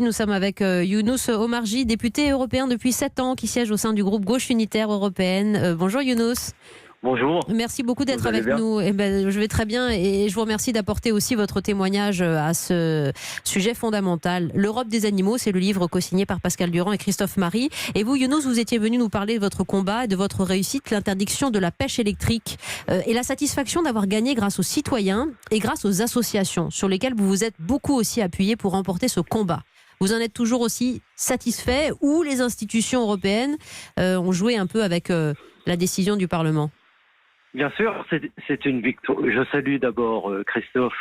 Nous sommes avec Younous Omarjee, député européen depuis 7 ans, qui siège au sein du groupe Gauche Unitaire Européenne. Bonjour Younous. Bonjour. Merci beaucoup d'être avec nous. Je vais très bien et je vous remercie d'apporter aussi votre témoignage à ce sujet fondamental. L'Europe des animaux, c'est le livre co-signé par Pascal Durand et Christophe Marie. Et vous, Younous, vous étiez venu nous parler de votre combat et de votre réussite, l'interdiction de la pêche électrique et la satisfaction d'avoir gagné grâce aux citoyens et grâce aux associations sur lesquelles vous vous êtes beaucoup aussi appuyé pour remporter ce combat. Vous en êtes toujours aussi satisfait ou les institutions européennes ont joué un peu avec la décision du Parlement ? Bien sûr, c'est une victoire. Je salue d'abord Christophe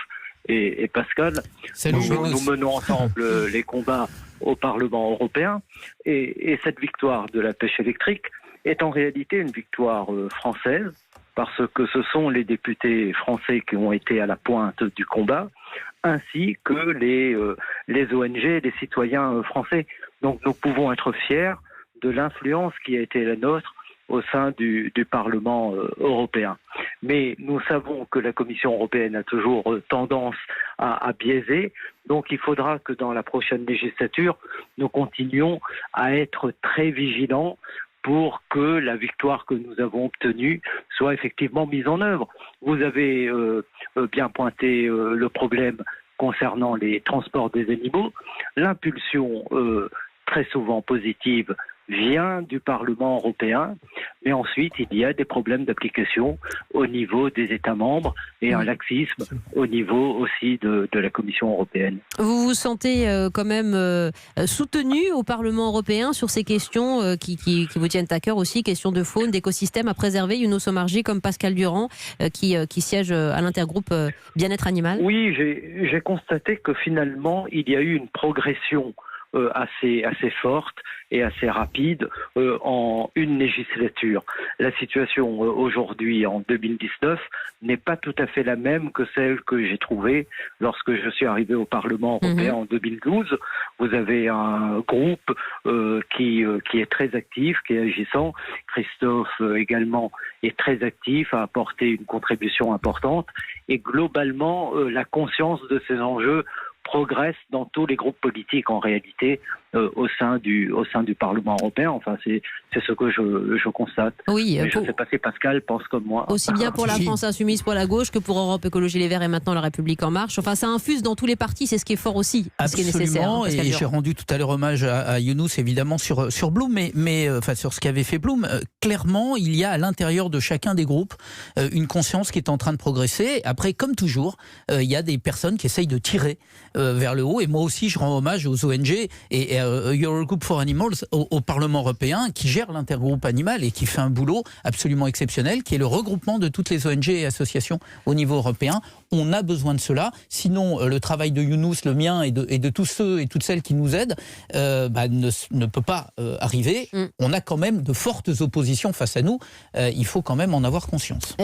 et Pascal. Nous menons ensemble les combats au Parlement européen. Et cette victoire de la pêche électrique est en réalité une victoire française, parce que ce sont les députés français qui ont été à la pointe du combat, ainsi que les ONG et les citoyens français. Donc nous pouvons être fiers de l'influence qui a été la nôtre au sein du Parlement européen. Mais nous savons que la Commission européenne a toujours tendance à biaiser, donc il faudra que dans la prochaine législature, nous continuions à être très vigilants pour que la victoire que nous avons obtenue soit effectivement mise en œuvre. Vous avez bien pointé le problème concernant les transports des animaux. L'impulsion très souvent positive vient du Parlement européen, mais ensuite il y a des problèmes d'application au niveau des États membres et un laxisme au niveau aussi de la Commission européenne. Vous vous sentez quand même soutenu au Parlement européen sur ces questions qui vous tiennent à cœur aussi, questions de faune, d'écosystèmes à préserver, Younous Omarjee comme Pascal Durand qui siège à l'intergroupe bien-être animal? Oui, j'ai constaté que finalement il y a eu une progression assez forte et assez rapide en une législature. La situation aujourd'hui, en 2019, n'est pas tout à fait la même que celle que j'ai trouvée lorsque je suis arrivé au Parlement européen en 2012. Vous avez un groupe qui est très actif, qui est agissant. Christophe également est très actif, a apporté une contribution importante. Et globalement, la conscience de ces enjeux progresse dans tous les groupes politiques en réalité au sein du Parlement européen. Enfin, c'est ce que je constate. Oui, je ne sais pas si Pascal pense comme moi. Aussi bien pour la France Insoumise pour la gauche que pour Europe Écologie Les Verts et maintenant la République En Marche. Enfin, ça infuse dans tous les partis, c'est ce qui est fort aussi, ce qui est nécessaire. Absolument, et j'ai rendu tout à l'heure hommage à Younous évidemment sur Bloom, mais enfin sur ce qu'avait fait Bloom. Clairement, il y a à l'intérieur de chacun des groupes une conscience qui est en train de progresser. Après, comme toujours, il y a des personnes qui essayent de tirer vers le haut, et moi aussi je rends hommage aux ONG et Eurogroup for Animals au Parlement européen qui gère l'intergroupe animal et qui fait un boulot absolument exceptionnel, qui est le regroupement de toutes les ONG et associations au niveau européen. On a besoin de cela, sinon le travail de Younous, le mien et de tous ceux et toutes celles qui nous aident ne peut pas arriver. On a quand même de fortes oppositions face à nous, il faut quand même en avoir conscience.